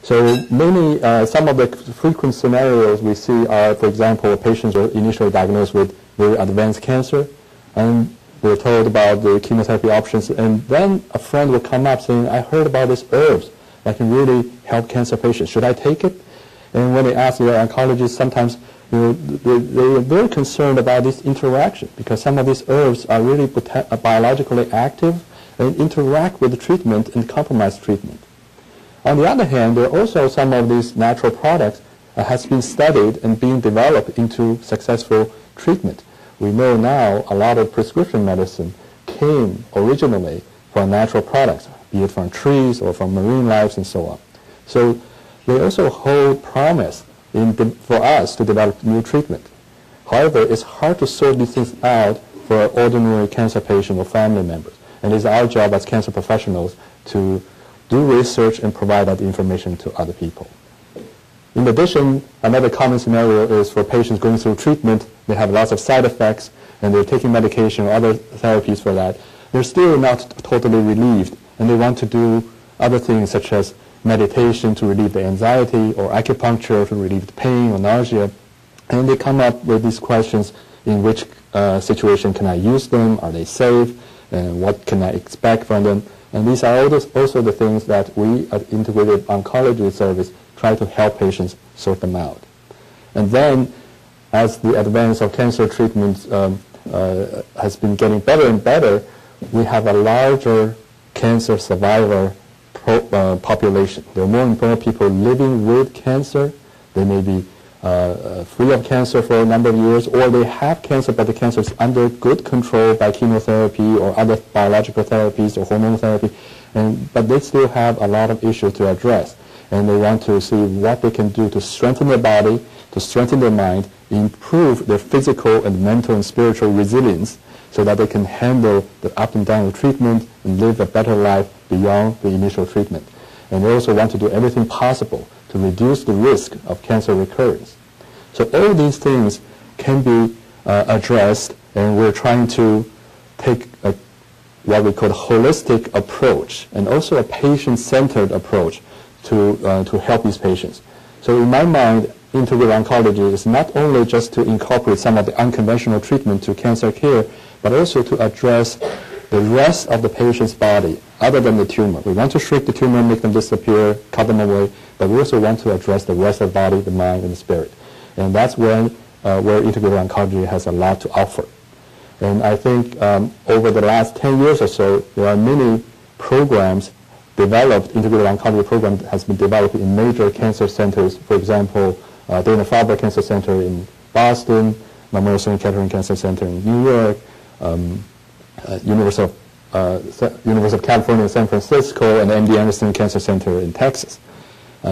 So some of the frequent scenarios we see are, for example, patients are initially diagnosed with very advanced cancer, and they're told about the chemotherapy options, and then a friend will come up saying, I heard about these herbs that can really help cancer patients. Should I take it? And when they ask their oncologist, sometimes they are very concerned about this interaction, because some of these herbs are really biologically active and interact with the treatment and compromise treatment. On the other hand, there are also some of these natural products that has been studied and being developed into successful treatment. We know now a lot of prescription medicine came originally from natural products, be it from trees or from marine life and so on. So they also hold promise for us to develop new treatment. However, it's hard to sort these things out for ordinary cancer patient or family members. And it's our job as cancer professionals to do research and provide that information to other people. In addition, another common scenario is for patients going through treatment, they have lots of side effects, and they're taking medication or other therapies for that. They're still not totally relieved, and they want to do other things such as meditation to relieve the anxiety, or acupuncture to relieve the pain or nausea. And they come up with these questions: in which situation can I use them? Are they safe? And what can I expect from them? And these are also the things that we at Integrative Oncology Service try to help patients sort them out. And then, as the advance of cancer treatment has been getting better and better, we have a larger cancer survivor population. There are more and more people living with cancer. They may be free of cancer for a number of years, or they have cancer, but the cancer is under good control by chemotherapy or other biological therapies or hormone therapy, but they still have a lot of issues to address. And they want to see what they can do to strengthen their body, to strengthen their mind, improve their physical and mental and spiritual resilience, so that they can handle the up and down of treatment and live a better life beyond the initial treatment. And they also want to do everything possible to reduce the risk of cancer recurrence. So all these things can be addressed, and we're trying to take what we call a holistic approach and also a patient-centered approach to help these patients. So in my mind, integrative oncology is not only just to incorporate some of the unconventional treatment to cancer care, but also to address the rest of the patient's body other than the tumor. We want to shrink the tumor, make them disappear, cut them away, but we also want to address the rest of the body, the mind, and the spirit. And that's where integrative oncology has a lot to offer. And I think over the last 10 years or so, there are many programs developed. Integrative oncology program has been developed in major cancer centers. For example, Dana-Farber Cancer Center in Boston, Memorial Sloan Kettering Cancer Center in New York, University of California, San Francisco, and MD Anderson Cancer Center in Texas,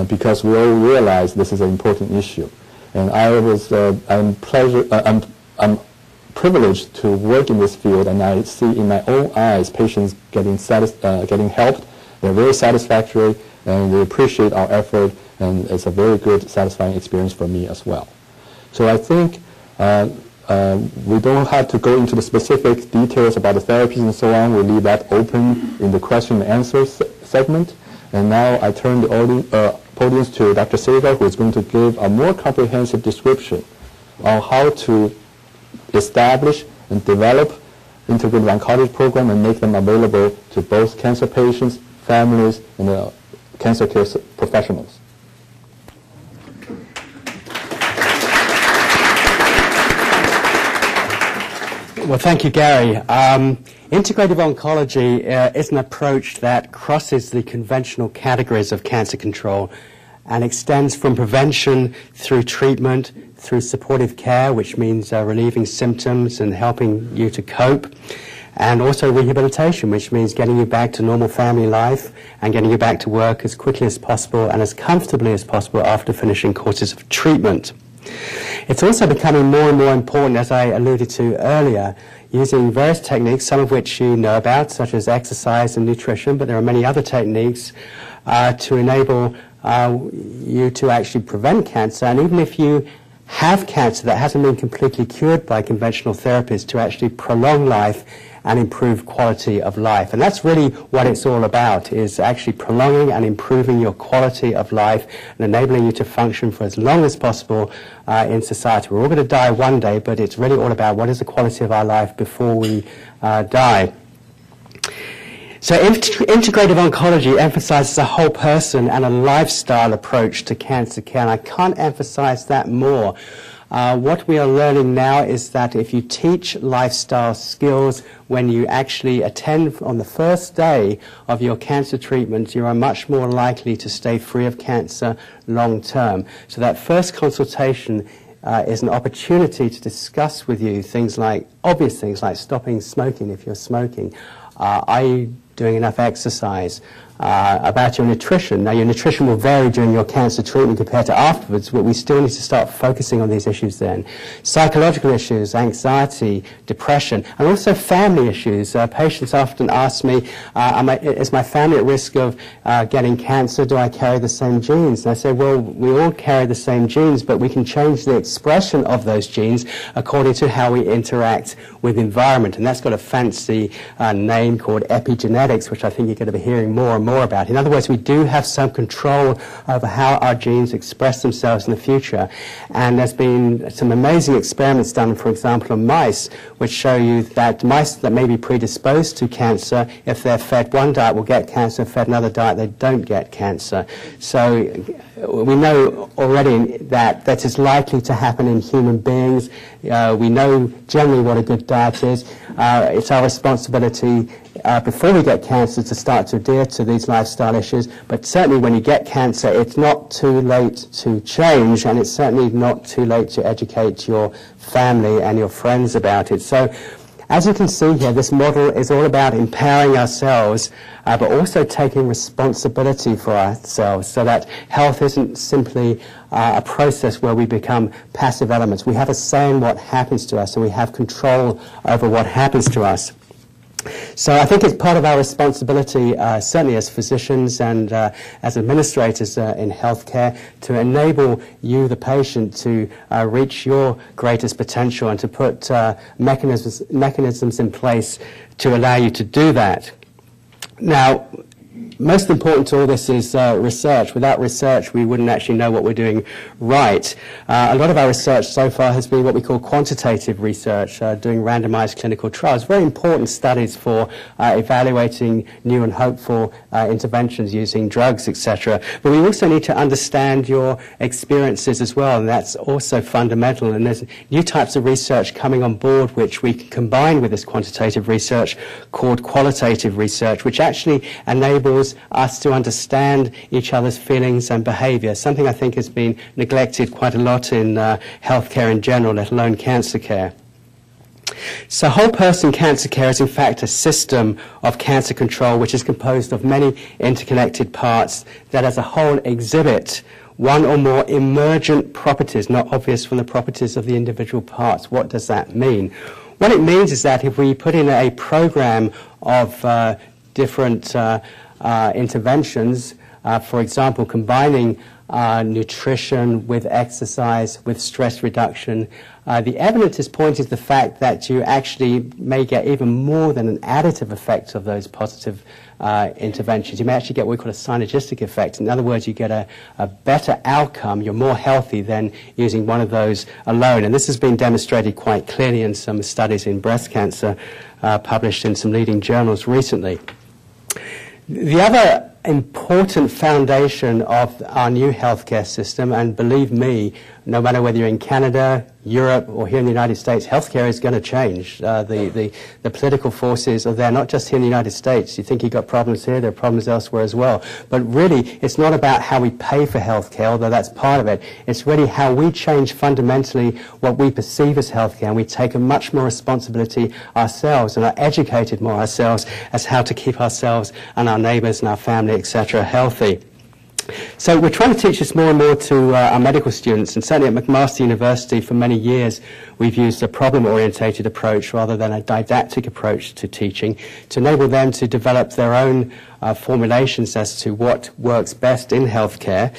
because we all realize this is an important issue. And I'm privileged to work in this field, and I see in my own eyes patients getting helped. They're very satisfactory, and they appreciate our effort, and it's a very good, satisfying experience for me as well. So I think we don't have to go into the specific details about the therapies and so on. We leave that open in the question and answer segment. And now I turn the podium to Dr. Sagar, who is going to give a more comprehensive description on how to establish and develop integrative oncology program and make them available to both cancer patients, families, and cancer care professionals. Well, thank you, Gary. Integrative oncology is an approach that crosses the conventional categories of cancer control and extends from prevention through treatment, through supportive care, which means relieving symptoms and helping you to cope, and also rehabilitation, which means getting you back to normal family life and getting you back to work as quickly as possible and as comfortably as possible after finishing courses of treatment. It's also becoming more and more important, as I alluded to earlier, using various techniques, some of which you know about, such as exercise and nutrition, but there are many other techniques to enable you to actually prevent cancer, and even if you have cancer that hasn't been completely cured by conventional therapies, to actually prolong life and improve quality of life. And that's really what it's all about, is actually prolonging and improving your quality of life and enabling you to function for as long as possible in society. We're all going to die one day, but it's really all about what is the quality of our life before we die. So integrative oncology emphasizes a whole person and a lifestyle approach to cancer care, and I can't emphasize that more. What we are learning now is that if you teach lifestyle skills when you actually attend on the first day of your cancer treatment, you are much more likely to stay free of cancer long term. So that first consultation is an opportunity to discuss with you things like, obvious things like stopping smoking if you're smoking. Are you doing enough exercise? About your nutrition. Now, your nutrition will vary during your cancer treatment compared to afterwards, but we still need to start focusing on these issues then. Psychological issues, anxiety, depression, and also family issues. Patients often ask me, is my family at risk of getting cancer? Do I carry the same genes? And I say, well, we all carry the same genes, but we can change the expression of those genes according to how we interact with environment. And that's got a fancy name called epigenetics, which I think you're going to be hearing more and more about. In other words, we do have some control over how our genes express themselves in the future. And there's been some amazing experiments done, for example, on mice, which show you that mice that may be predisposed to cancer, if they're fed one diet, will get cancer, fed another diet, they don't get cancer. So we know already that that is likely to happen in human beings. We know generally what a good diet is. It's our responsibility before we get cancer to start to adhere to these lifestyle issues, but certainly when you get cancer, it's not too late to change, and it's certainly not too late to educate your family and your friends about it. So, as you can see here, this model is all about empowering ourselves, but also taking responsibility for ourselves, so that health isn't simply a process where we become passive elements. We have a say in what happens to us, and we have control over what happens to us. So I think it's part of our responsibility, certainly as physicians and as administrators in healthcare, to enable you, the patient, to reach your greatest potential and to put mechanisms in place to allow you to do that. Now, most important to all this is research. Without research, we wouldn't actually know what we're doing right. A lot of our research so far has been what we call quantitative research, doing randomized clinical trials, very important studies for evaluating new and hopeful interventions using drugs, etc. But we also need to understand your experiences as well, and that's also fundamental. And there's new types of research coming on board which we can combine with this quantitative research called qualitative research, which actually enables us to understand each other's feelings and behavior, something I think has been neglected quite a lot in healthcare in general, let alone cancer care. So whole person cancer care is in fact a system of cancer control which is composed of many interconnected parts that as a whole exhibit one or more emergent properties, not obvious from the properties of the individual parts. What does that mean? What it means is that if we put in a program of different interventions, for example, combining nutrition with exercise, with stress reduction, the evidence is pointing to the fact that you actually may get even more than an additive effect of those positive interventions. You may actually get what we call a synergistic effect. In other words, you get a better outcome, you're more healthy than using one of those alone. And this has been demonstrated quite clearly in some studies in breast cancer published in some leading journals recently. The other important foundation of our new healthcare system, and believe me, no matter whether you're in Canada, Europe, or here in the United States, healthcare is going to change. The political forces are there, not just here in the United States. You think you've got problems here, there are problems elsewhere as well. But really, it's not about how we pay for healthcare, although that's part of it. It's really how we change fundamentally what we perceive as healthcare, and we take a much more responsibility ourselves and are educated more ourselves as how to keep ourselves and our neighbours and our family, etc., healthy. So we're trying to teach this more and more to our medical students, and certainly at McMaster University for many years we've used a problem-orientated approach rather than a didactic approach to teaching to enable them to develop their own formulations as to what works best in healthcare.